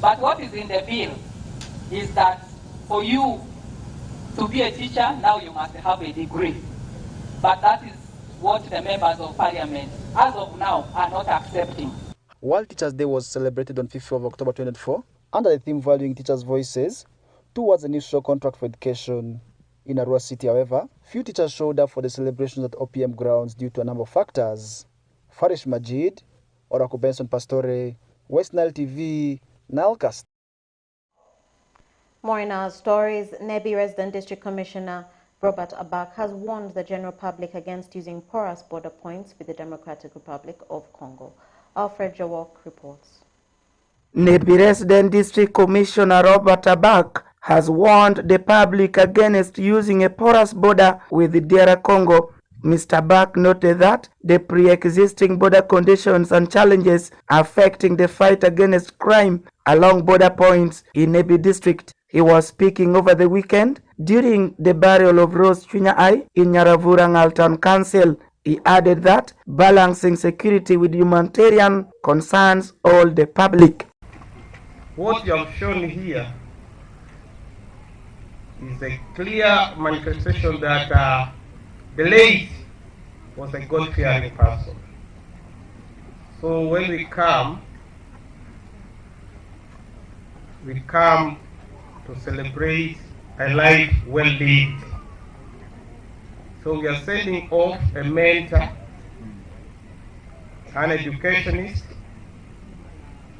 But what is in the bill is that for you to be a teacher, now you must have a degree. But that is what the members of parliament, as of now, are not accepting. World Teachers Day was celebrated on 5th of October 2024 under the theme valuing teachers' voices towards a new social contract for education in Arua City. However, few teachers showed up for the celebrations at OPM grounds due to a number of factors. Farish Majid, Oracle Benson Pastore, West Nile TV, Nilecast. More in our stories. Nebi Resident District Commissioner Robert Abak has warned the general public against using porous border points with the Democratic Republic of Congo. Alfred Jawok reports. Nebi Resident District Commissioner Robert Abak has warned the public against using a porous border with the DR Congo. Mr. Abak noted that the pre-existing border conditions and challenges affecting the fight against crime along border points in Nebi District. He was speaking over the weekend during the burial of Rose Chunya in Nyaravurang Town Council. He added that balancing security with humanitarian concerns all the public. What you have shown here is a clear manifestation that the late was a God-fearing person. So when we come to celebrate a life well lived. So we are sending off a mentor, an educationist,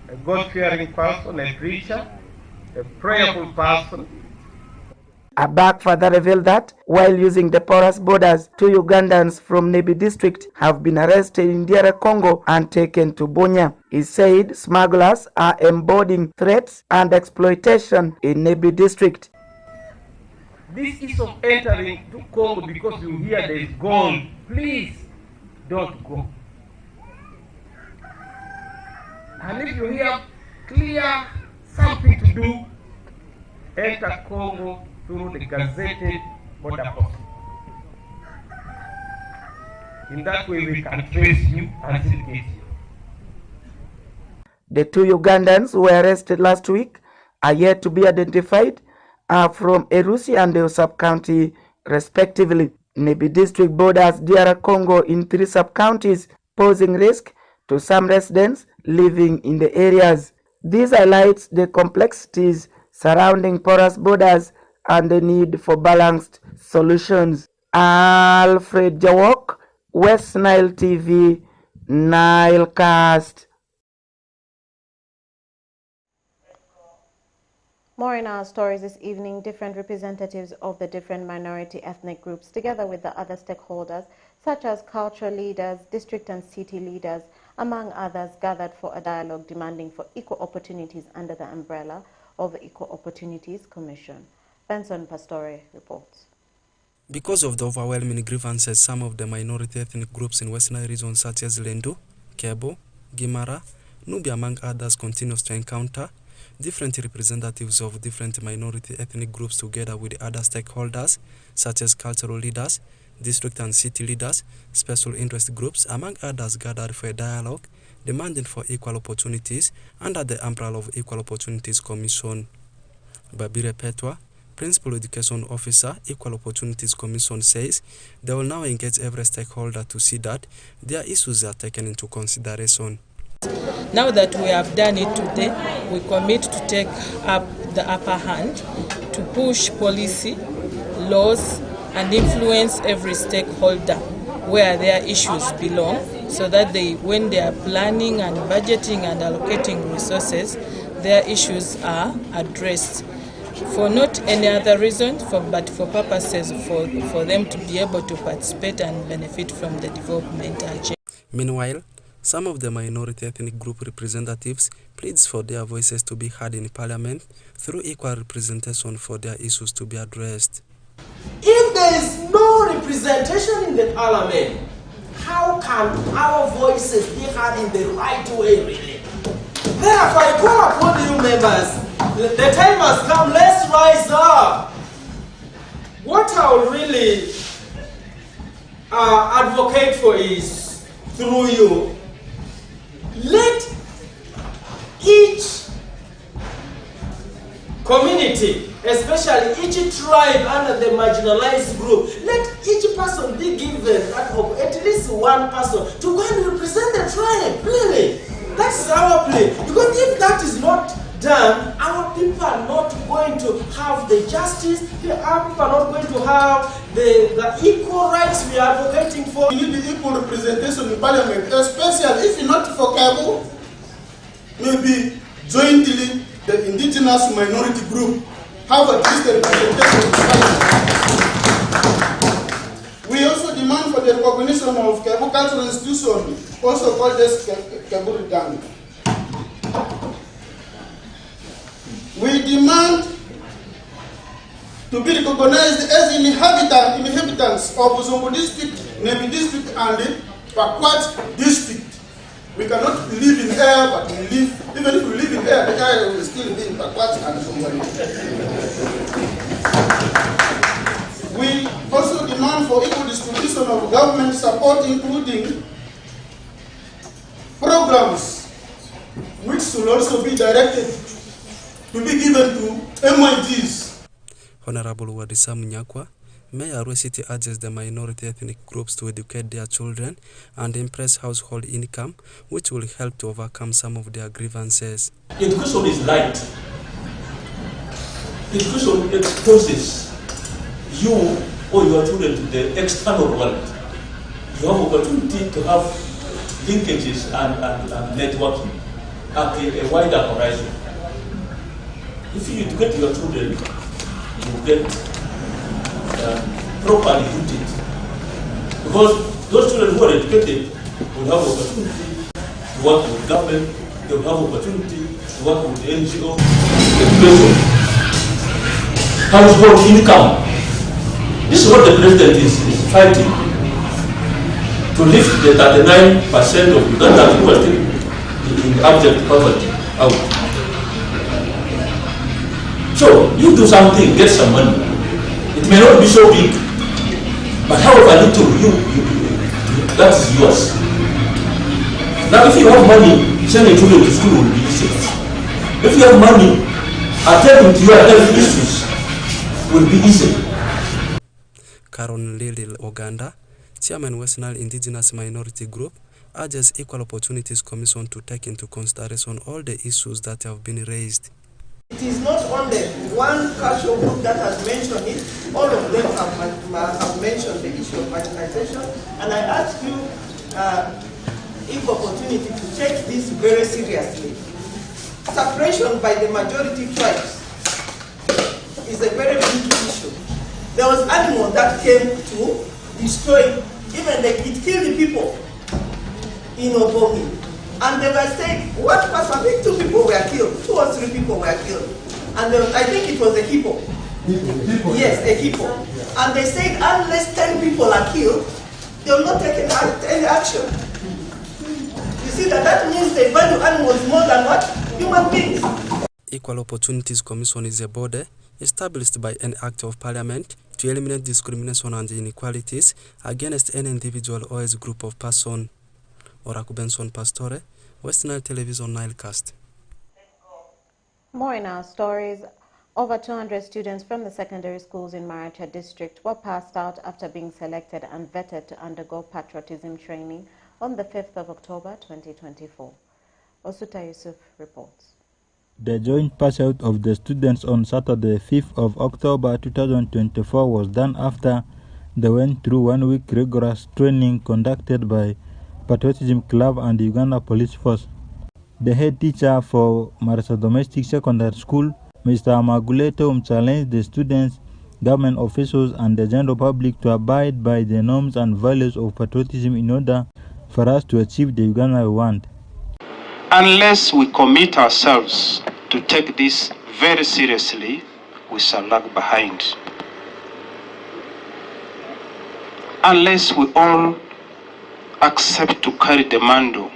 a God-fearing person, a preacher, a prayerful person. Abak further revealed that while using the porous borders, 2 Ugandans from Nebi District have been arrested in DR Congo and taken to Bunya. He said smugglers are embodying threats and exploitation in Nebi District. This is of entering to Congo because you hear there is gold. Please don't go. And if you hear clear something to do, enter Congo through the gazetted border post. In that way we can trace you and syndicate you. The 2 Ugandans who were arrested last week are yet to be identified, are from Erusi and the sub-county respectively. Nebi District borders DR Congo in 3 sub-counties, posing risk to some residents living in the areas. This highlights the complexities surrounding porous borders and the need for balanced solutions. Alfred Jawok, West Nile TV, Nilecast. More in our stories this evening. Different representatives of the different minority ethnic groups, together with the other stakeholders, such as cultural leaders, district and city leaders, among others, gathered for a dialogue demanding for equal opportunities under the umbrella of the Equal Opportunities Commission. Benson Pastore reports. Because of the overwhelming grievances some of the minority ethnic groups in Western region such as Lendu, Kebo, Gimara, Nubi among others continues to encounter, different representatives of different minority ethnic groups together with other stakeholders such as cultural leaders, district and city leaders, special interest groups, among others, gathered for a dialogue demanding for equal opportunities under the umbrella of Equal Opportunities Commission. Babire Petwa, Principal Education Officer, Equal Opportunities Commission, says they will now engage every stakeholder to see that their issues are taken into consideration. Now that we have done it today, we commit to take up the upper hand to push policy, laws, and influence every stakeholder where their issues belong, so that when they are planning and budgeting and allocating resources, their issues are addressed. For not any other reason, but for purposes for them to be able to participate and benefit from the development agenda. Meanwhile, some of the minority ethnic group representatives pleads for their voices to be heard in Parliament through equal representation for their issues to be addressed. If there is no representation in the Parliament, how can our voices be heard in the right way, really? Therefore, I call upon you members, the time has come, let's rise up. What I would really advocate for is, through you, let each community, especially each tribe under the marginalized group, let each person be given at least one person to go and represent the tribe, really. That's our plea. Because if that is not done, our people are not going to have the justice, our people are not going to have the equal rights we are advocating for. We need the equal representation in parliament, especially if not for Cabo, maybe jointly the indigenous minority group have at least a representation in parliament. We also demand for the recognition of Cabo cultural institution, also called as Cabo Ridang. We demand to be recognized as inhabitants of Zombo district, Nebi district, and Pakwat district. We cannot live in air, but we live, even if we live in air, the air will still be in Pakwat and Zombo. We also demand for equal distribution of government support, including programs which should also be directed to be given to MIGs. Honorable Wadisa Munyakwa, Mayor Arua City urges the minority ethnic groups to educate their children and impress household income, which will help to overcome some of their grievances. Education is light. Education exposes you or your children to the external world. You have opportunity to have linkages and networking at a wider horizon. If you educate your children, you get properly rooted. Because those children who are educated will have opportunity to work with government, they will have opportunity to work with the NGO, education, household income. This is what the president is fighting, to lift the 39% of Uganda who are still in abject poverty out. So, you do something, get some money. It may not be so big, but however little that is yours. Now, if you have money, sending children to school will be easy. If you have money, attending to your health issues will be easy. Caron Lili Oganda, Chairman West Nile Indigenous Minority Group, urges Equal Opportunities Commission to take into consideration all the issues that have been raised. It is not only one cultural group that has mentioned it, all of them have mentioned the issue of marginalization, and I ask you, Equal Opportunity, to take this very seriously. Suppression by the majority tribes is a very big issue. There was animal that came to destroy, even it killed the people in Obomi. And they were saying, what person? I think 2 people were killed, 2 or 3 people were killed. And I think it was a hippo. Yes, a hippo. And they said, unless 10 people are killed, they will not take any action. You see that means they value animals more than what? Human beings. Equal Opportunities Commission is a body established by an act of parliament to eliminate discrimination and inequalities against any individual or as group of persons. Oraku Benson Pastore, West Nile Television Nilecast. More in our stories. Over 200 students from the secondary schools in Maracha district were passed out after being selected and vetted to undergo patriotism training on the 5th of October 2024. Osuta Yusuf reports. The joint pass-out of the students on Saturday, 5th of October 2024 was done after they went through 1-week rigorous training conducted by Patriotism Club and the Uganda Police Force. The head teacher for Marasa Domestic Secondary School, Mr. Maguleto, challenged the students, government officials and the general public to abide by the norms and values of patriotism in order for us to achieve the Uganda we want. Unless we commit ourselves to take this very seriously, we shall lag behind. Unless we all accept to carry the mantle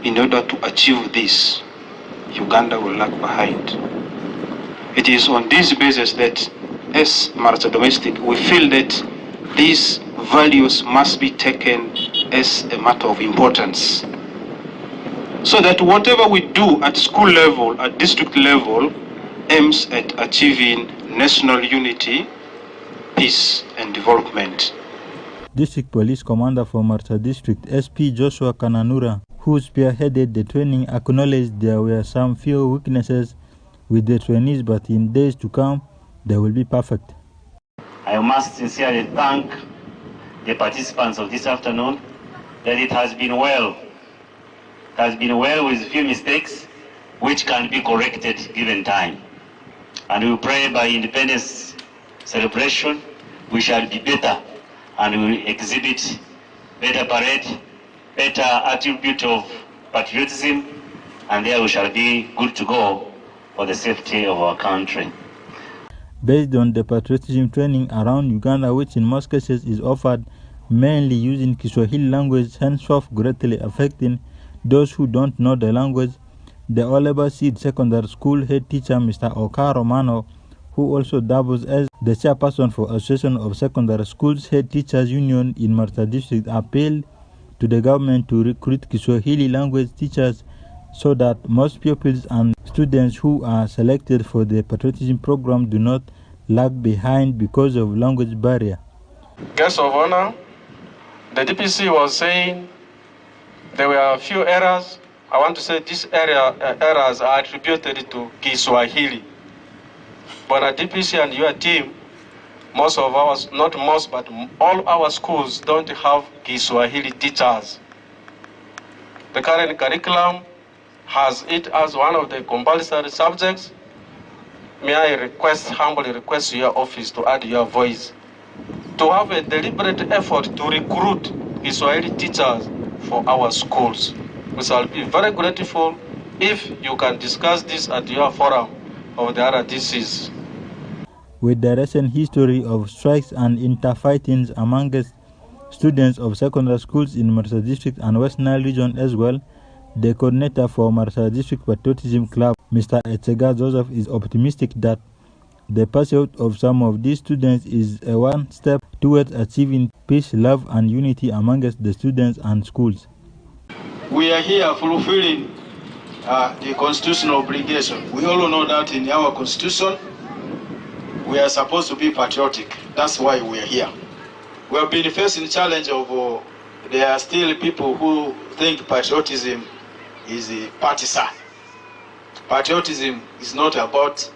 in order to achieve this, Uganda will lag behind. It is on this basis that, as Marasa Domestic, we feel that these values must be taken as a matter of importance, so that whatever we do at school level, at district level, aims at achieving national unity, peace and development. District Police Commander for Marsa District, SP Joshua Kananura, who spearheaded the training, acknowledged there were some few weaknesses with the trainees, but in days to come, they will be perfect. I must sincerely thank the participants of this afternoon that it has been well. It has been well with few mistakes which can be corrected given time. And we pray by independence celebration we shall be better and we will exhibit better parade, better attribute of patriotism, and there we shall be good to go for the safety of our country. Based on the patriotism training around Uganda, which in most cases is offered mainly using Kiswahili language, henceforth greatly affecting those who don't know the language, the Oleba Seed Secondary School head teacher Mr. Oka Romano, who also doubles as the chairperson for Association of Secondary Schools Head Teachers Union in Marsa District, appealed to the government to recruit Kiswahili language teachers so that most pupils and students who are selected for the patriotism program do not lag behind because of language barrier. Guest of honor, the DPC was saying there were a few errors. I want to say these errors are attributed to Kiswahili. But at DPC and your team, most of ours, not most, but all our schools don't have Kiswahili teachers. The current curriculum has it as one of the compulsory subjects. May I humbly request your office to add your voice, to have a deliberate effort to recruit Kiswahili teachers for our schools. We shall be very grateful if you can discuss this at your forum of the other DCs. With the recent history of strikes and interfightings amongst students of secondary schools in Marsa District and West Nile region as well, the coordinator for Marsa District Patriotism Club, Mr. Etsega Joseph, is optimistic that the pursuit of some of these students is a one step towards achieving peace, love, and unity amongst the students and schools. We are here fulfilling the constitutional obligation. We all know that in our constitution, we are supposed to be patriotic. That's why we are here. We have been facing the challenge of there are still people who think patriotism is partisan. Patriotism is not about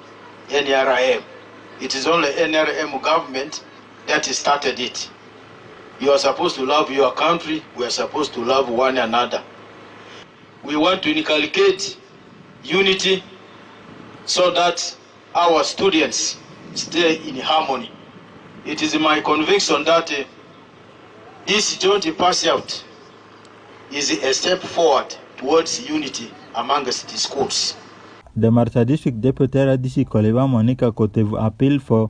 NRM. It is only NRM government that started it. You are supposed to love your country. We are supposed to love one another. We want to inculcate unity so that our students stay in harmony. It is my conviction that this joint pursuit is a step forward towards unity amongst the schools. The Marsa District Deputy RDC Koleba Monica Kotevu appealed for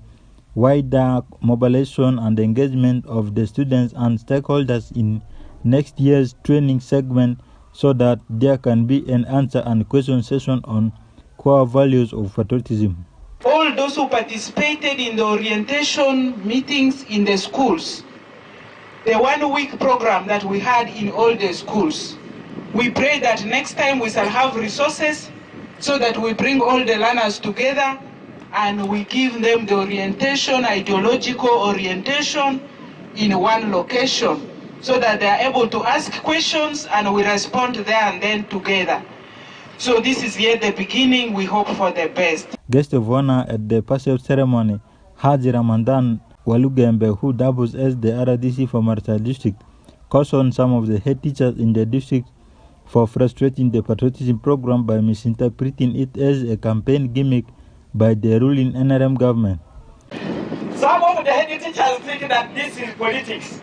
wider mobilization and engagement of the students and stakeholders in next year's training segment so that there can be an answer and question session on core values of patriotism. All those who participated in the orientation meetings in the schools, the 1 week program that we had in all the schools, we pray that next time we shall have resources so that we bring all the learners together and we give them the orientation, ideological orientation in one location so that they are able to ask questions and we respond there and then together. So this is yet the beginning. We hope for the best. Guest of honor at the passage ceremony, Haji Ramadan Walugembe, who doubles as the RDC for Marsa District, cautioned some of the head teachers in the district for frustrating the patriotism program by misinterpreting it as a campaign gimmick by the ruling NRM government. Some of the head teachers think that this is politics,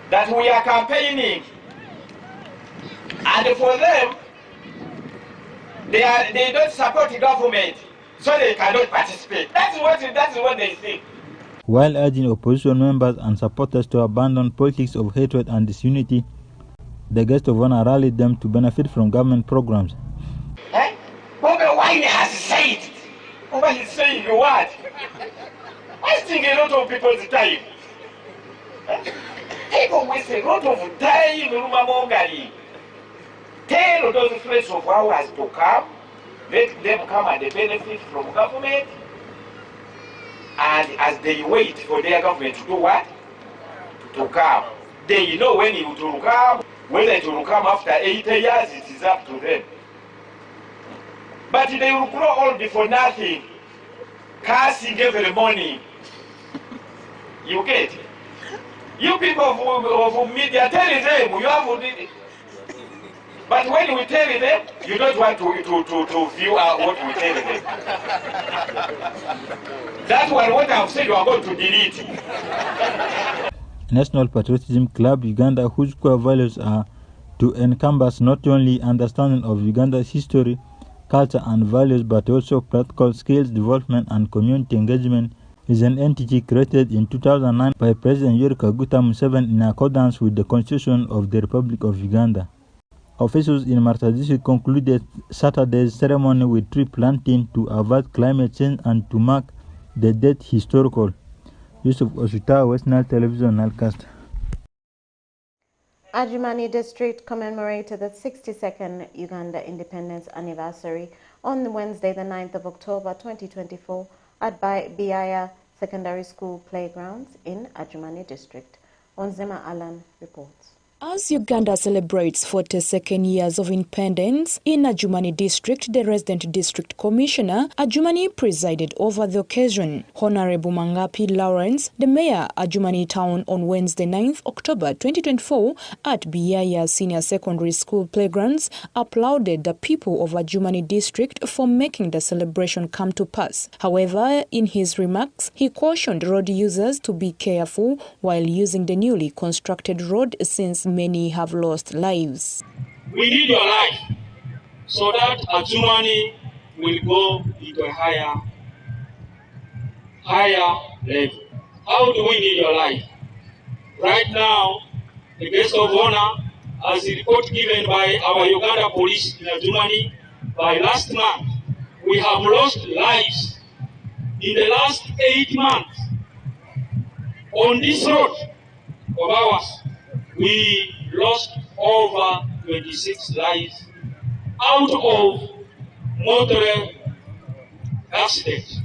that we are campaigning, and for them, they don't support the government, so they cannot participate. That's what they think. While urging opposition members and supporters to abandon politics of hatred and disunity, the guest of honor rallied them to benefit from government programs. Bobby Wine has said, Bobby is saying what? I think a lot of people's time. People waste a lot of time in Rumamongari. Tell those friends of ours to come Let them come and benefit from government, and as they wait for their government to do what? To come. They know when it will come. Whether it will come after 80 years, it is up to them. But they will grow old for nothing, cursing every morning. You get it? You people of media, tell them you have. But when we tell them, you don't want to view what we tell them. That's what I've said you are going to delete. National Patriotism Club Uganda, whose core values are to encompass not only understanding of Uganda's history, culture and values, but also practical skills development and community engagement, is an entity created in 2009 by President Yoweri Kaguta Museveni in accordance with the Constitution of the Republic of Uganda. Officials in Marta District concluded Saturday's ceremony with tree planting to avert climate change and to mark the date historical. Yusuf Osuta, West Nile Television, Nilecast. Adjumani District commemorated the 62nd Uganda Independence Anniversary on Wednesday, the 9th of October 2024 at Biaya Secondary School playgrounds in Adjumani District. Onzema Alan reports. As Uganda celebrates 42nd years of independence, in Adjumani District, the resident district commissioner, Adjumani, presided over the occasion. Honorable Mangapi Lawrence, the mayor, Adjumani Town, on Wednesday 9th October 2024 at Biaya Senior Secondary School playgrounds, applauded the people of Adjumani District for making the celebration come to pass. However, in his remarks, he cautioned road users to be careful while using the newly constructed road since many have lost lives. We need your life so that Adjumani will go into a higher level. How do we need your life? Right now, the guest of honor, as a report given by our Uganda police in Adjumani, by last month, we have lost lives in the last 8 months. On this road of ours, we lost over 26 lives out of motor accidents.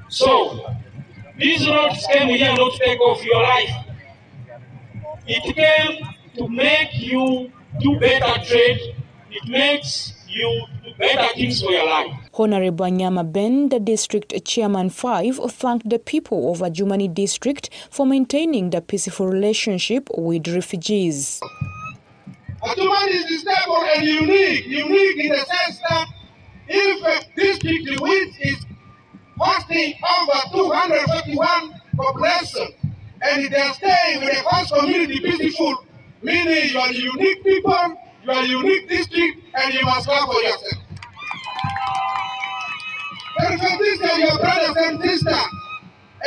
So, these roads came here not to take off your life. It came to make you do better trade. It makes you do better things for your life. Honorable Nyama Ben, the district chairman 5, thanked the people of Adjumani district for maintaining the peaceful relationship with refugees. Adjumani is stable and unique in the sense that if a district which is hosting over 251 population and they are staying with a host community peaceful, meaning you are unique people, you are unique district, and you must clap for yourself. The refugees are your brothers and sisters,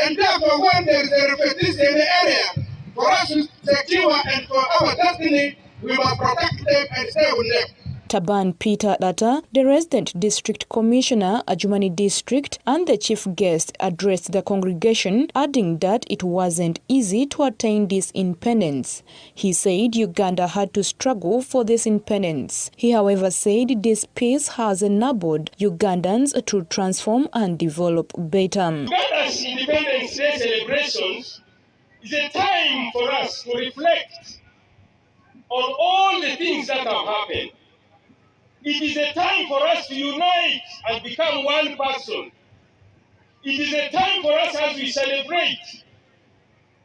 and therefore when there is a refugees in the area, for us to secure and for our destiny, we must protect them and stay with them. Taban Peter Data, the resident district commissioner, Adjumani district, and the chief guest addressed the congregation, adding that it wasn't easy to attain this independence. He said Uganda had to struggle for this independence. He, however, said this peace has enabled Ugandans to transform and develop better. Uganda's Independence Day celebrations is a time for us to reflect on all the things that have happened. It is a time for us to unite and become one person. It is a time for us as we celebrate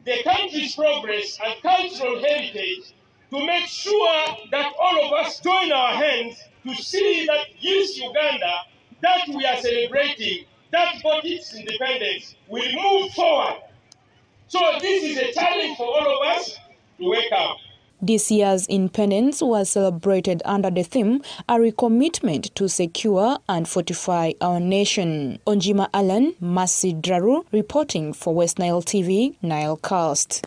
the country's progress and cultural heritage to make sure that all of us join our hands to see that this Uganda that we are celebrating, that got its independence, will move forward. So this is a challenge for all of us to wake up. This year's independence was celebrated under the theme, a recommitment to secure and fortify our nation. Onjima Alan, Masi Draru, reporting for West Nile TV, Nilecast.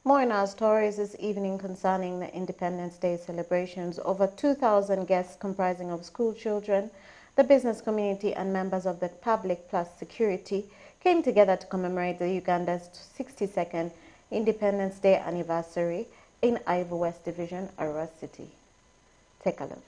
More in our stories this evening concerning the Independence Day celebrations. Over 2,000 guests comprising of school children, the business community and members of the public plus security came together to commemorate the Uganda's 62nd Independence Day anniversary in Ivory West Division, Arua City. take a look.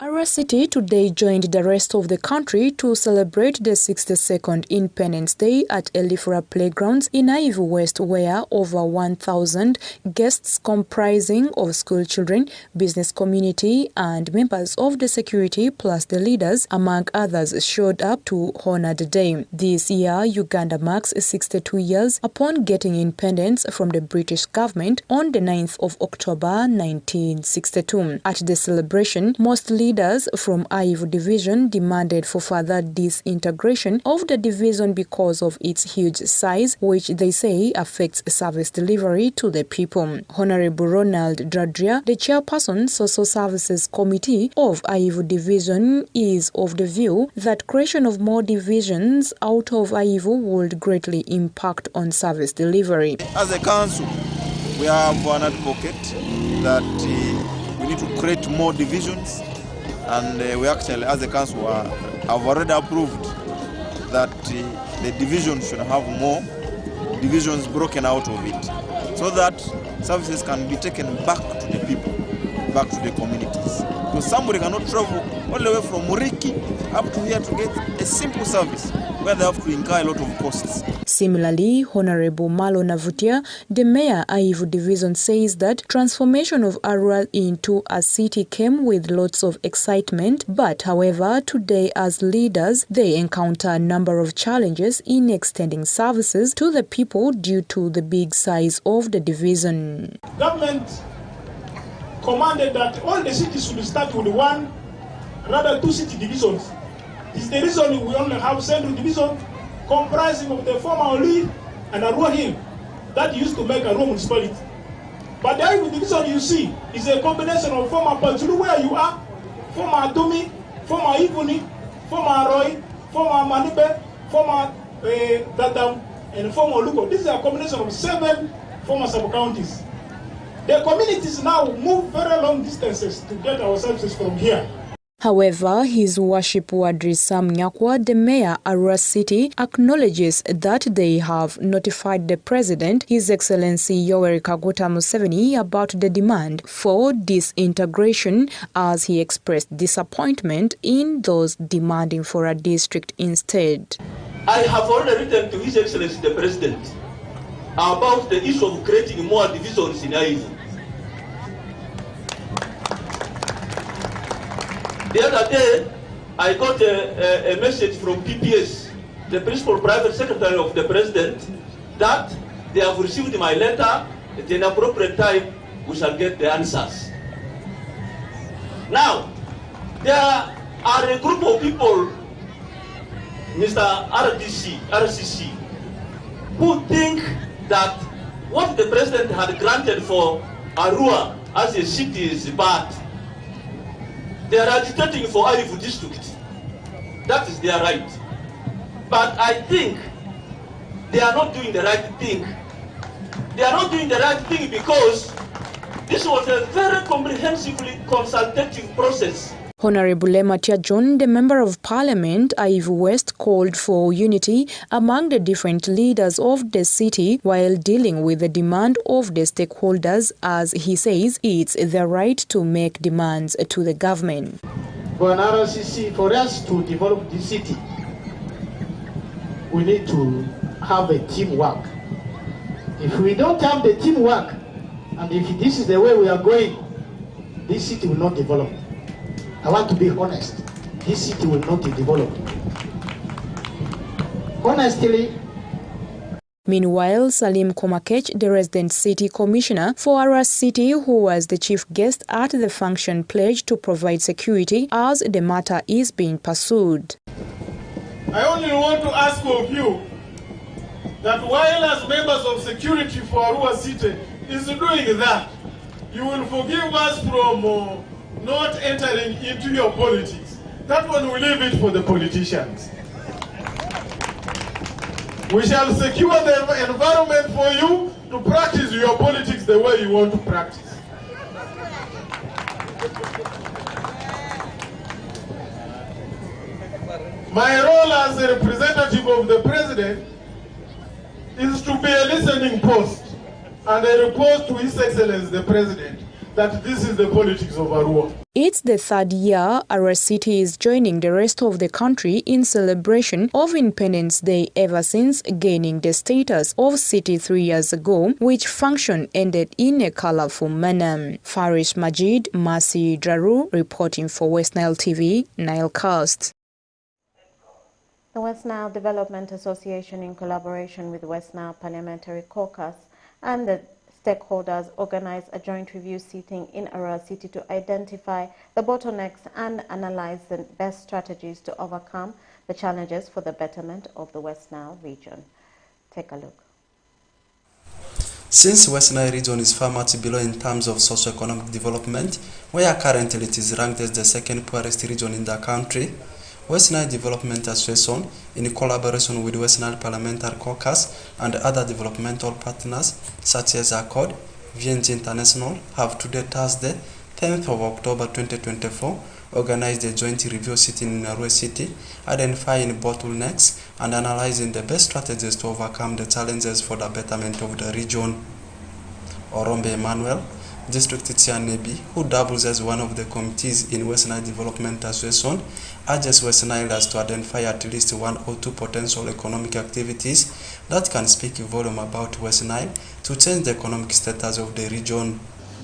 Arua City today joined the rest of the country to celebrate the 62nd Independence Day at Elifura Playgrounds in Naive West, where over 1,000 guests comprising of school children, business community and members of the security plus the leaders, among others, showed up to honor the day. This year, Uganda marks 62 years upon getting independence from the British government on the 9th of October 1962. At the celebration, most leaders from Aivu Division demanded for further disintegration of the division because of its huge size, which they say affects service delivery to the people. Honorable Ronald Dradria, the chairperson Social Services Committee of Aivu Division, is of the view that creation of more divisions out of Aivu would greatly impact on service delivery. As a council, we have an advocate that we need to create more divisions. And we actually, as a council, have already approved that the division should have more divisions broken out of it, so that services can be taken back to the people, back to the communities. Because somebody cannot travel all the way from Muriki up to here to get a simple service where they have to incur a lot of costs. Similarly, Honorable Malo Navutia, the mayor Aivu Division, says that transformation of Arua into a city came with lots of excitement, but however, today as leaders, they encounter a number of challenges in extending services to the people due to the big size of the division. Government commanded that all the cities should start with one, rather 2 city divisions. This is the reason we only have Central Division comprising of the former Oli and Arua Hill that used to make Arua municipality. But the Aivu Division you see is a combination of former Pachulu where you are, former Atumi, former Ivuni, former Roy, former Manibe, former Dadam, and former Luko. This is a combination of 7 former sub-counties. The communities now move very long distances to get our services from here. However, His Worship Wadri Sam Nyakwa, the mayor Arua City, acknowledges that they have notified the President, His Excellency Yoweri Kaguta Museveni, about the demand for disintegration, as he expressed disappointment in those demanding for a district instead. I have already written to His Excellency the President about the issue of creating more divisions in Aivu. The other day, I got a message from PPS, the Principal Private Secretary of the President, that they have received my letter. At an appropriate time, we shall get the answers. Now, there are a group of people, Mr. RCC, who think that what the President had granted for Arua as a city is bad. They are agitating for Aivu district. That is their right. But I think they are not doing the right thing. They are not doing the right thing because this was a very comprehensively consultative process. Honorable Lematia John, the Member of Parliament, Aivu West, called for unity among the different leaders of the city while dealing with the demand of the stakeholders, as he says it's their right to make demands to the government. For an RCC, for us to develop the city, we need to have a teamwork. If we don't have the teamwork, and if this is the way we are going, this city will not develop. I want to be honest. This city will not develop. Honestly. Meanwhile, Salim Komakech, the resident city commissioner for Arua City, who was the chief guest at the function, pledged to provide security as the matter is being pursued. I only want to ask of you that while as members of security for Arua City is doing that, you will forgive us from not entering into your politics. That one we leave it for the politicians. We shall secure the environment for you to practice your politics the way you want to practice. My role as a representative of the President is to be a listening post and a report to His Excellency the President that this is the politics of Arua. It's the third year our city is joining the rest of the country in celebration of Independence Day ever since gaining the status of city 3 years ago, which function ended in a colorful manner. Faris Majid, Masi Draru, reporting for West Nile TV, Nilecast. The West Nile Development Association, in collaboration with West Nile Parliamentary Caucus and the stakeholders, organized a joint review sitting in Arua City to identify the bottlenecks and analyze the best strategies to overcome the challenges for the betterment of the West Nile region. Take a look. Since West Nile region is far much below in terms of socio-economic development, where currently it is ranked as the second poorest region in the country, West Nile Development Association, in collaboration with West Nile Parliamentary Caucus and other developmental partners such as Accord, VNG International, have today Thursday, 10th of October 2024, organized a joint review sitting in Arua City, identifying bottlenecks and analyzing the best strategies to overcome the challenges for the betterment of the region. Orombe Emmanuel, District Chair Nebi, who doubles as one of the committees in West Nile Development Association, urges West Nilers to identify at least 1 or 2 potential economic activities that can speak volume about West Nile to change the economic status of the region.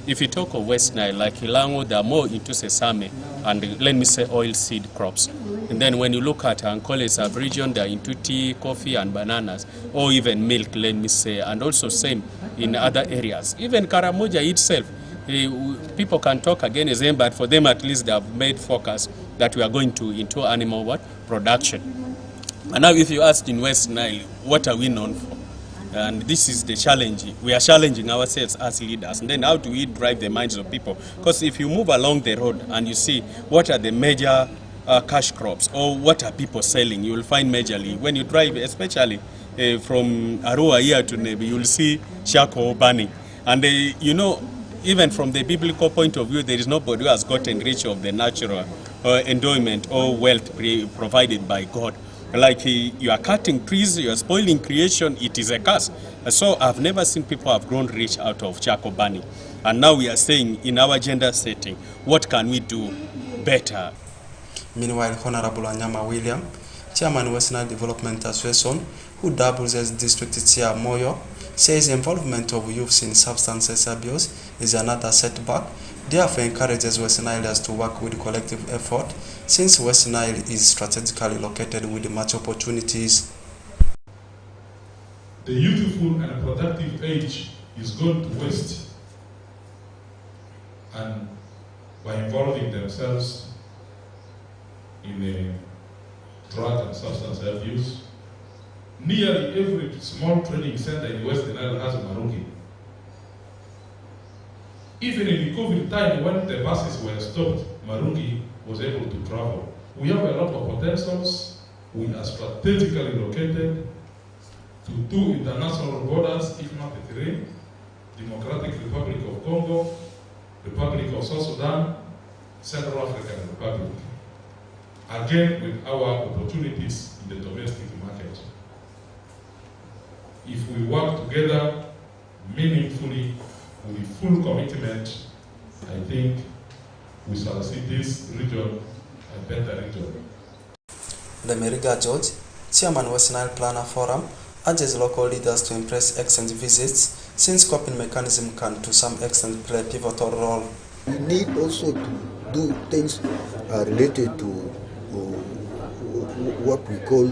If you talk of West Nile, like Ilango, they are more into sesame and let me say oil-seed crops. And then when you look at Ankole sub-region, they are into tea, coffee and bananas, or even milk, let me say, and also same in other areas. Even Karamoja itself, people can talk against them, but for them at least they have made focus that we are going to into animal production. And now if you ask in West Nile, what are we known for? And this is the challenge. We are challenging ourselves as leaders. And then how do we drive the minds of people? Because if you move along the road and you see what are the major cash crops or what are people selling, you will find majorly. When you drive, especially from Arua here to Nebi, you will see charcoal burning. And you know, even from the biblical point of view, there is nobody who has gotten rich of the natural endowment or wealth provided by God. Like you are cutting trees, you are spoiling creation, it is a curse. So I've never seen people have grown rich out of charcoal burning. And now we are saying in our gender setting, what can we do better? Meanwhile, Honorable Anyama William, Chairman West Nile Development Association, who doubles as District Chair Moyo, says involvement of youths in substance abuse is another setback. Therefore, encourages West Nilers to work with collective effort, since West Nile is strategically located with much opportunities. The youthful and productive age is gone to waste, and by involving themselves in a drug and substance abuse, nearly every small training center in West Nile has Marungi. Even in the COVID time, when the buses were stopped, Marungi was able to travel. We have a lot of potentials. We are strategically located to 2 international borders, if not 3, Democratic Republic of Congo, Republic of South Sudan, Central African Republic. Again, with our opportunities in the domestic market. If we work together meaningfully, with full commitment, I think we shall see this region a better region. Lemeriga George, Chairman West Nile Planner Forum, urges local leaders to embrace exchange visits, since coping mechanism can to some extent play a pivotal role. We need also to do things related to what we call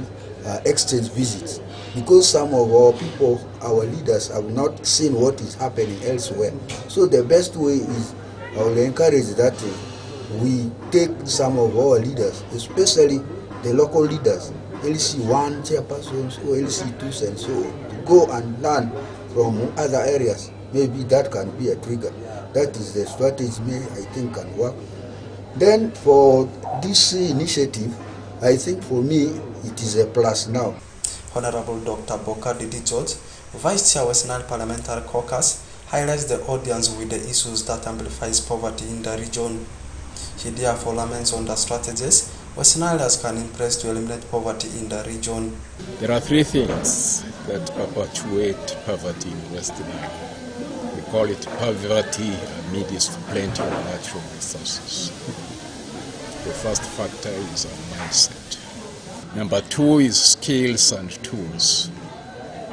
exchange visits, because some of our people, our leaders, have not seen what is happening elsewhere. So the best way is, I will encourage that we take some of our leaders, especially the local leaders, LC1 chairpersons or LC2s and so on, to go and learn from other areas. Maybe that can be a trigger. That is the strategy I think can work. Then for this initiative, I think for me it is a plus now. Honorable Dr. Boka Didi George, Vice Chair West Nile Parliamentary Caucus, highlights the audience with the issues that amplifies poverty in the region. He therefore laments on the strategies West Nilers can embrace to eliminate poverty in the region. There are 3 things that perpetuate poverty in West Nile. The call it poverty amidst plenty of natural resources. The first factor is our mindset. Number two is skills and tools.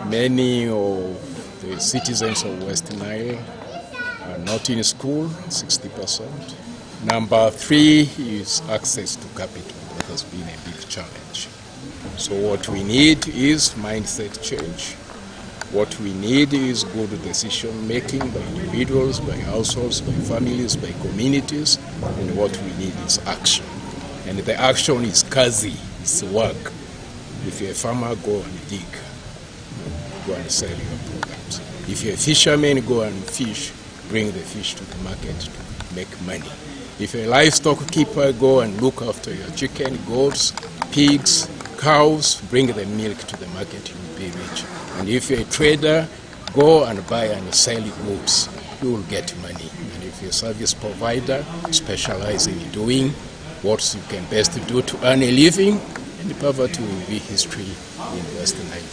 Many of the citizens of West Nile are not in school, 60%. Number three is access to capital. That has been a big challenge. So what we need is mindset change. What we need is good decision making by individuals, by households, by families, by communities. And what we need is action. And the action is kazi, it's work. If you're a farmer, go and dig. Go and sell your products. If you're a fisherman, go and fish. Bring the fish to the market to make money. If you're a livestock keeper, go and look after your chicken, goats, pigs, cows. Bring the milk to the market, you'll be rich. And if you're a trader, go and buy and sell goods. You will get money. And if you're a service provider, specialize in doing what you can best do to earn a living, and poverty will be history in West Nile.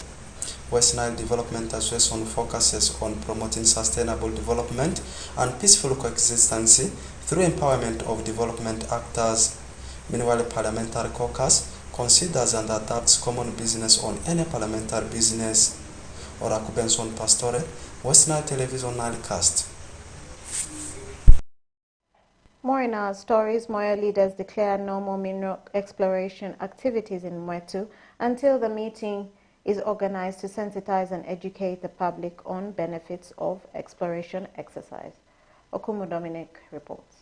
West Nile Development Association focuses on promoting sustainable development and peaceful coexistence through empowerment of development actors. Meanwhile, Parliamentary Caucus considers and adapts common business on any parliamentary business. Oraku Benson Pastore, West Nile Television Nilecast. More in our stories, Moyo leaders declare no more mineral exploration activities in Mwetu until the meeting is organized to sensitize and educate the public on benefits of exploration exercise. Okumu Dominic reports.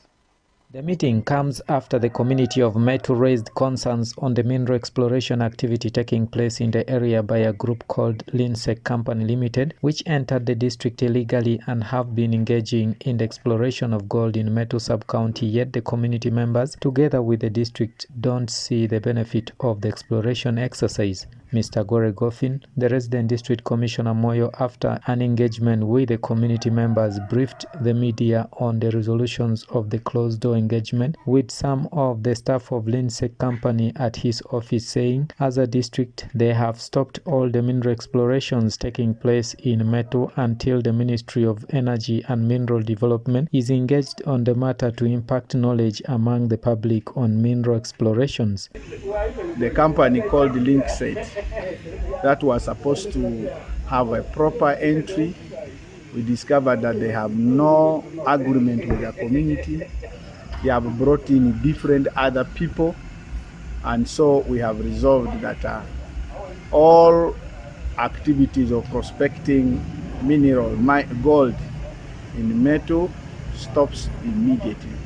The meeting comes after the community of Metu raised concerns on the mineral exploration activity taking place in the area by a group called Linsec Company Limited, which entered the district illegally and have been engaging in the exploration of gold in Metu sub-county, yet the community members, together with the district, don't see the benefit of the exploration exercise. Mr. Gore Goffin, the resident district commissioner Moyo, after an engagement with the community members, briefed the media on the resolutions of the closed-door engagement with some of the staff of Linsec Company at his office, saying, as a district, they have stopped all the mineral explorations taking place in Metu until the Ministry of Energy and Mineral Development is engaged on the matter to impact knowledge among the public on mineral explorations. The company called Linsec that was supposed to have a proper entry, we discovered that they have no agreement with the community. They have brought in different other people, and so we have resolved that all activities of prospecting mineral gold in Metu stops immediately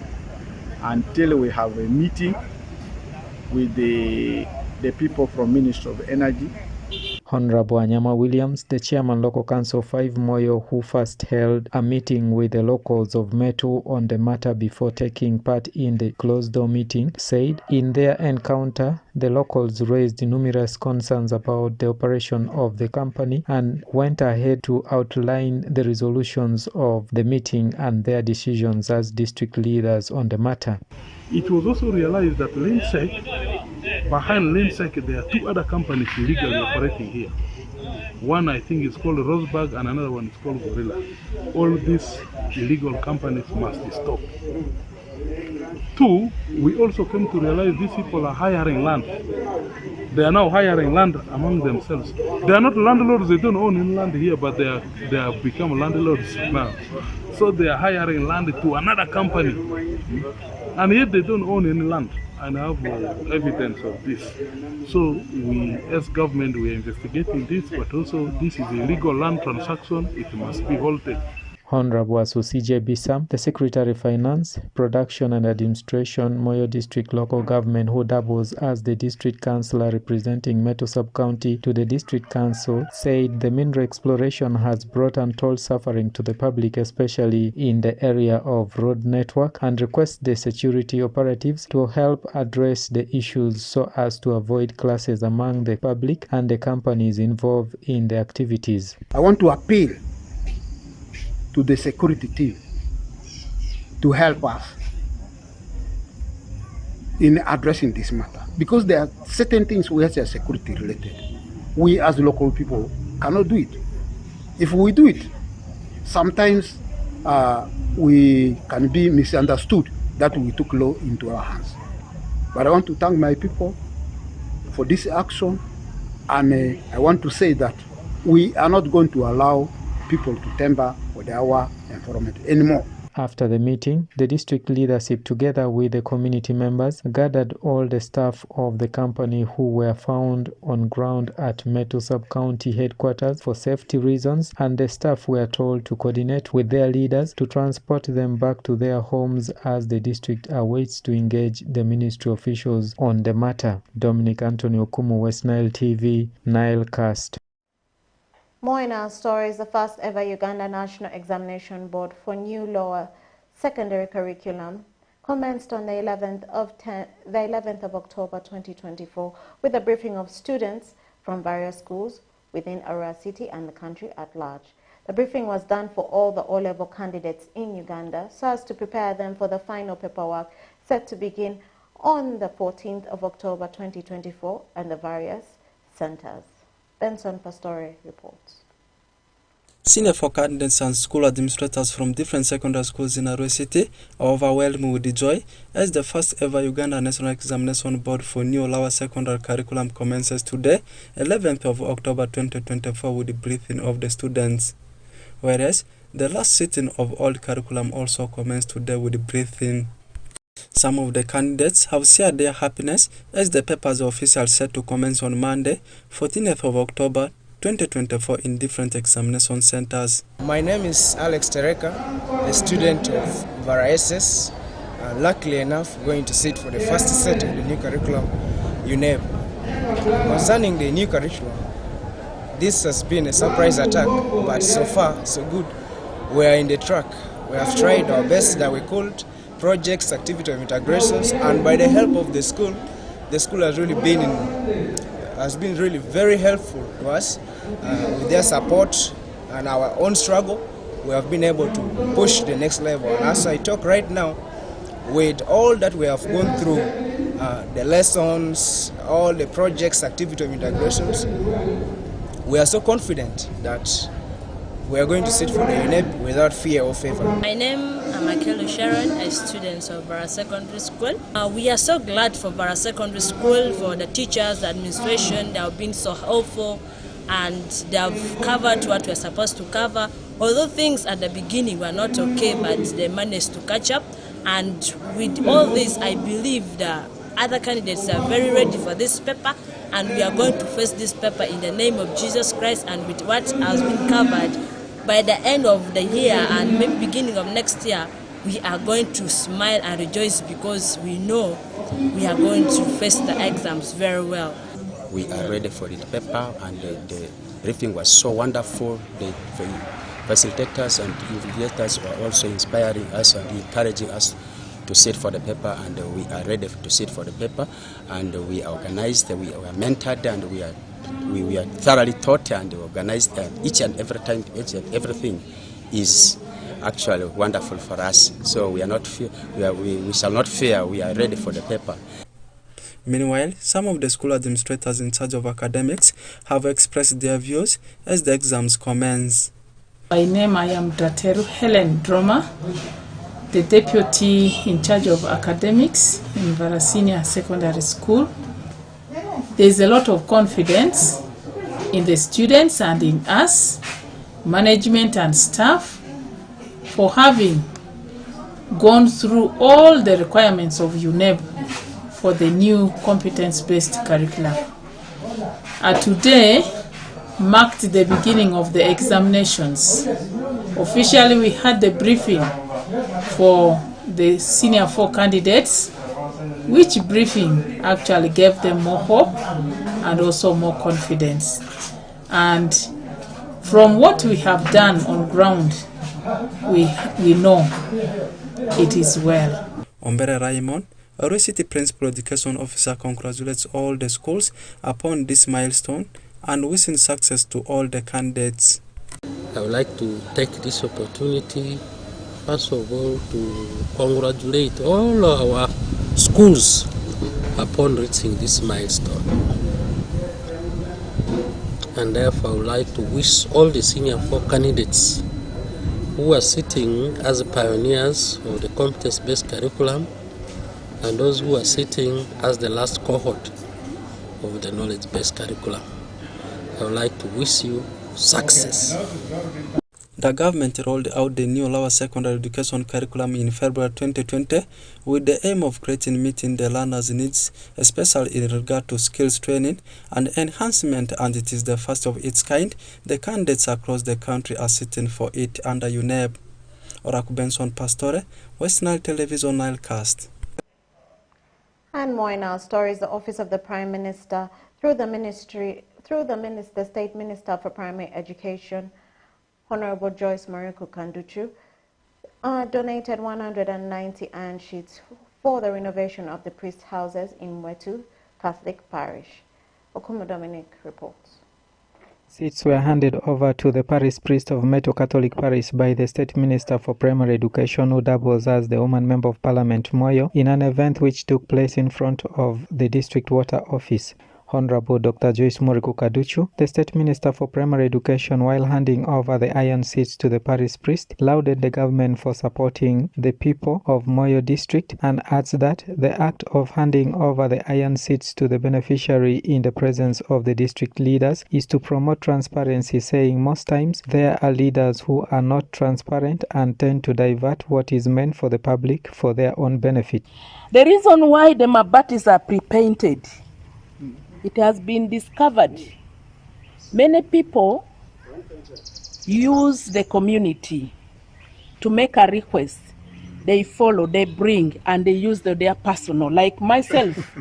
until we have a meeting with the people from Ministry of Energy. Honorable Anyama Williams, the chairman local council 5 Moyo, who first held a meeting with the locals of Metu on the matter before taking part in the closed-door meeting, said in their encounter, the locals raised numerous concerns about the operation of the company and went ahead to outline the resolutions of the meeting and their decisions as district leaders on the matter. It was also realized that behind Linsec, there are two other companies illegally operating here. One, I think, is called Roseburg, and another one is called Gorilla. All these illegal companies must stop. Two, we also came to realize these people are hiring land. They are now hiring land among themselves. They are not landlords, they don't own any land here, but they have become landlords now. So they are hiring land to another company, and yet they don't own any land. And I have evidence of this. So we, as government, we are investigating this, but also this is a illegal land transaction. It must be halted. Honorable Asusi J. Bissam, the Secretary of Finance, Production and Administration, Moyo District Local Government, who doubles as the District Councillor representing Metu Sub-County to the District Council, said the mineral exploration has brought untold suffering to the public, especially in the area of road network, and requests the security operatives to help address the issues so as to avoid clashes among the public and the companies involved in the activities. I want to appeal to the security team to help us in addressing this matter, because there are certain things which are security related. We as local people cannot do it. If we do it, sometimes we can be misunderstood that we took law into our hands. But I want to thank my people for this action, and I want to say that we are not going to allow people to tamper with our environment anymore. After the meeting, the district leadership, together with the community members, gathered all the staff of the company who were found on ground at Metu Sub-County headquarters for safety reasons, and the staff were told to coordinate with their leaders to transport them back to their homes as the district awaits to engage the ministry officials on the matter. Dominic Anthony Okumu, West Nile TV, Nile Cast. More in our stories, the first ever Uganda National Examination Board for new lower secondary curriculum commenced on the 11th of October 2024 with a briefing of students from various schools within Arua City and the country at large. The briefing was done for all the O-level candidates in Uganda so as to prepare them for the final paperwork set to begin on the 14th of October 2024 at the various centers. Benson Pastore reports. Senior 4 candidates and school administrators from different secondary schools in Arua City are overwhelmed with joy as the first ever Uganda National Examination Board for new lower secondary curriculum commences today, 11th of October 2024, with the briefing of the students. Whereas the last sitting of old curriculum also commenced today with the briefing. Some of the candidates have shared their happiness as the papers are officially set to commence on Monday, 14th of October 2024 in different examination centers. My name is Alex Tereka, a student of VARASS, luckily enough going to sit for the first set of the new curriculum, UNEB. Concerning the new curriculum, this has been a surprise attack, but so far so good. We are in the track. We have tried our best that we could. Projects, activity of integrations, and by the help of the school has really been really very helpful to us. With their support and our own struggle, we have been able to push the next level. And as I talk right now, with all that we have gone through, the lessons, all the projects, activity of integrations, we are so confident that we are going to sit for the UNEB without fear or favor. My name is Makelo Sharon, a student of Bara Secondary School. We are so glad for Bara Secondary School, for the teachers, the administration. They have been so helpful and they have covered what we are supposed to cover. Although things at the beginning were not okay, but they managed to catch up. And with all this, I believe the other candidates are very ready for this paper, and we are going to face this paper in the name of Jesus Christ. And with what has been covered, by the end of the year and maybe beginning of next year, we are going to smile and rejoice because we know we are going to face the exams very well. We are ready for the paper, and the briefing was so wonderful. The facilitators and invigilators were also inspiring us and encouraging us to sit for the paper, and we are ready to sit for the paper, and we are organized, we are mentored, and we are thoroughly taught and organized. Each and every time, everything is actually wonderful for us. So we are not we shall not fear. We are ready for the paper. Meanwhile, some of the school administrators in charge of academics have expressed their views as the exams commence. By name, I am Dateru Helen Droma, the deputy in charge of academics in Bara Senior Secondary School. There is a lot of confidence in the students and in us, management and staff, for having gone through all the requirements of UNEB for the new competence-based curriculum. Today marked the beginning of the examinations. Officially, we had the briefing for the senior 4 candidates, which briefing actually gave them more hope and also more confidence. And from what we have done on ground, we know it is well. Ombere Raymond, Arua City Principal Education Officer, congratulates all the schools upon this milestone and wishing success to all the candidates. I would like to take this opportunity, first of all, to congratulate all our schools upon reaching this milestone. And therefore, I would like to wish all the senior 4 candidates who are sitting as pioneers of the competence-based curriculum and those who are sitting as the last cohort of the knowledge-based curriculum. I would like to wish you success. The government rolled out the new lower secondary education curriculum in February 2020 with the aim of meeting the learners' needs, especially in regard to skills training and enhancement, and it is the first of its kind. The candidates across the country are sitting for it under UNEB. Oraku Benson Pastore, West Nile Television Nilecast. And more in our stories, the Office of the Prime Minister, through the State Minister for Primary Education, Honorable Joyce Mariku Kanduchu, donated 190 iron sheets for the renovation of the priest houses in Mwetu Catholic Parish. Okumu Dominic reports. Seats were handed over to the parish priest of Meto Catholic Parish by the State Minister for Primary Education, who doubles as the Woman Member of Parliament Moyo, in an event which took place in front of the District Water Office. Honorable Dr. Joyce Muriku Kaduchu, the State Minister for Primary Education, while handing over the iron seats to the parish priest, lauded the government for supporting the people of Moyo District and adds that the act of handing over the iron seats to the beneficiary in the presence of the district leaders is to promote transparency, saying most times there are leaders who are not transparent and tend to divert what is meant for the public for their own benefit. The reason why the mabatis are pre-painted, it has been discovered many people use the community to make a request. They follow, they bring, and they use their personal. Like myself,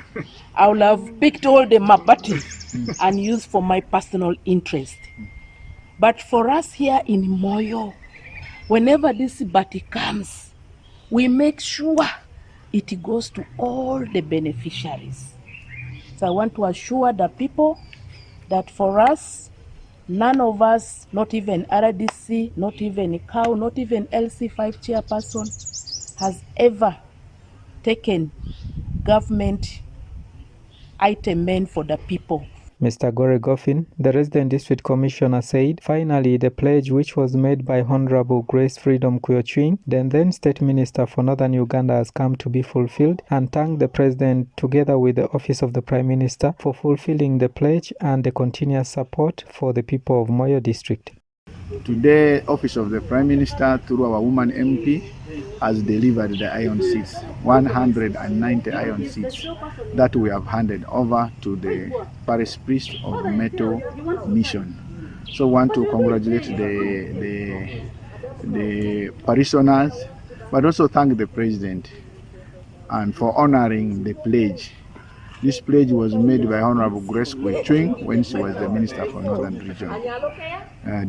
I will have picked all the mabati and used for my personal interest. But for us here in Moyo, whenever this bati comes, we make sure it goes to all the beneficiaries. So I want to assure the people that for us, none of us, not even RDC, not even COW, not even LC5 chairperson, has ever taken government item meant for the people. Mr. Gore Goffin, the resident district commissioner, said finally the pledge which was made by Honorable Grace Freedom Kyochwing, the then state minister for Northern Uganda, has come to be fulfilled, and thanked the president together with the office of the prime minister for fulfilling the pledge and the continuous support for the people of Moyo district. Today, office of the prime minister through our woman MP has delivered the iron seats, 190 iron seats that we have handed over to the parish priest of Meto Mission. So want to congratulate the parishioners, but also thank the president and for honoring the pledge. This pledge was made by Honorable Grace Kyochwing when she was the Minister for Northern Region,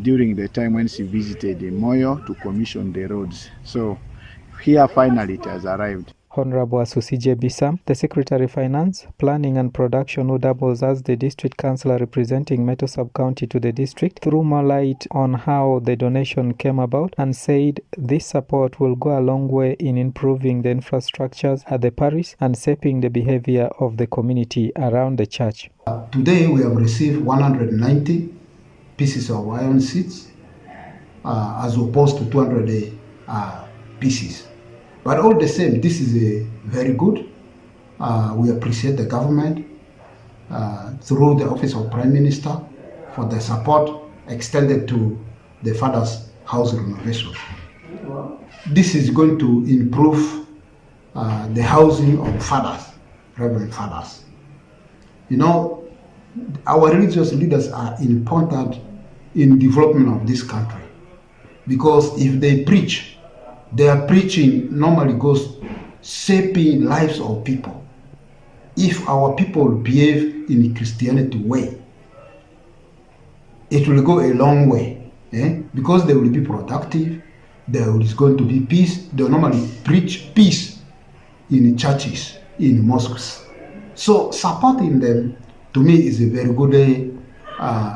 during the time when she visited Moyo to commission the roads. So here finally it has arrived. Honorable Asusije Bisam, the Secretary Finance, Planning and Production, who doubles as the District Councillor representing Meto Sub-County to the district, threw more light on how the donation came about and said this support will go a long way in improving the infrastructures at the parish and shaping the behavior of the community around the church. Today we have received 190 pieces of iron seats as opposed to 200 pieces. But all the same, this is very good. We appreciate the government through the Office of Prime Minister for the support extended to the fathers' house renovation. This is going to improve the housing of fathers, Reverend fathers. You know, our religious leaders are important in development of this country, because if they preach, their preaching normally goes shaping lives of people. If our people behave in a Christianity way, it will go a long way, because they will be productive, there is going to be peace. They normally preach peace in churches, in mosques. So supporting them, to me, is a very good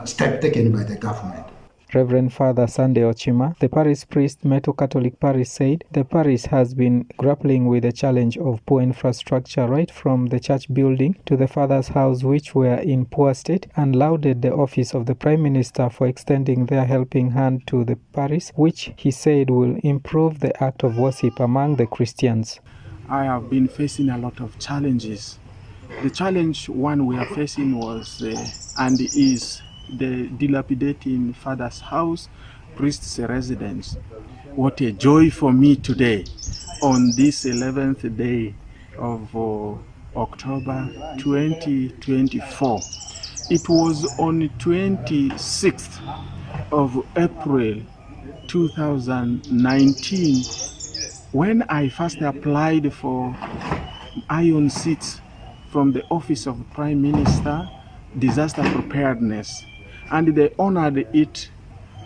step taken by the government. Reverend Father Sunday Ochima, the parish priest, Meto Catholic Parish, said the parish has been grappling with the challenge of poor infrastructure right from the church building to the Father's house, which were in poor state, and lauded the office of the Prime Minister for extending their helping hand to the parish, which he said will improve the act of worship among the Christians. I have been facing a lot of challenges. The challenge one we are facing was and is the dilapidating Father's house, priest's residence. What a joy for me today on this 11th day of October 2024. It was on 26th of April 2019 when I first applied for iron seats from the Office of Prime Minister, Disaster Preparedness, and they honored it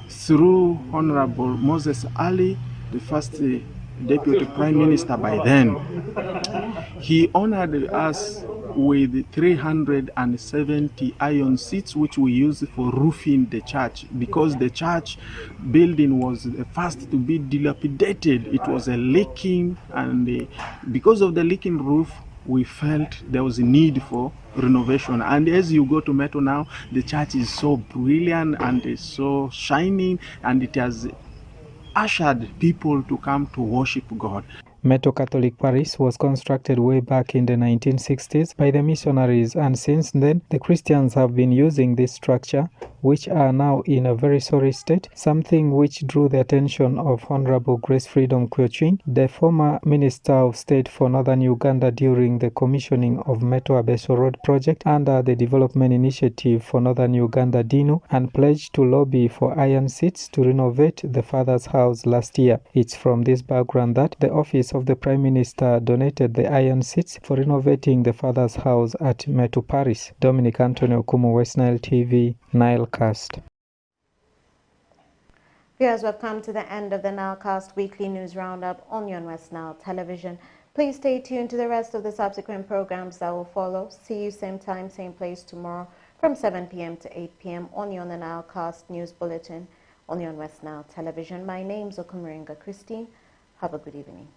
through Honorable Moses Ali, the first Deputy Prime Minister by then. He honored us with 370 iron seats, which we used for roofing the church, because the church building was the first to be dilapidated. It was a leaking, and because of the leaking roof, we felt there was a need for renovation. And as you go to Meto now, the church is so brilliant and is so shining, and it has ushered people to come to worship God. Meto Catholic Parish was constructed way back in the 1960s by the missionaries, and since then the Christians have been using this structure, which are now in a very sorry state, something which drew the attention of Honorable Grace Freedom Kyoching, the former Minister of State for Northern Uganda, during the commissioning of Meto Abeso Road project under the Development Initiative for Northern Uganda DINU, and pledged to lobby for iron seats to renovate the Father's house last year. It's from this background that the office of the Prime Minister donated the iron seats for renovating the Father's house at Meto Parish. Dominic Antonio Okumu, West Nile TV, Nilecast. Viewers, we've come to the end of the Nilecast Weekly News Roundup on your West Nile Television. Please stay tuned to the rest of the subsequent programs that will follow. See you same time, same place tomorrow from 7 p.m. to 8 p.m. on your Nilecast News Bulletin on your West Nile Television. My name's Okumuringa Christine. Have a good evening.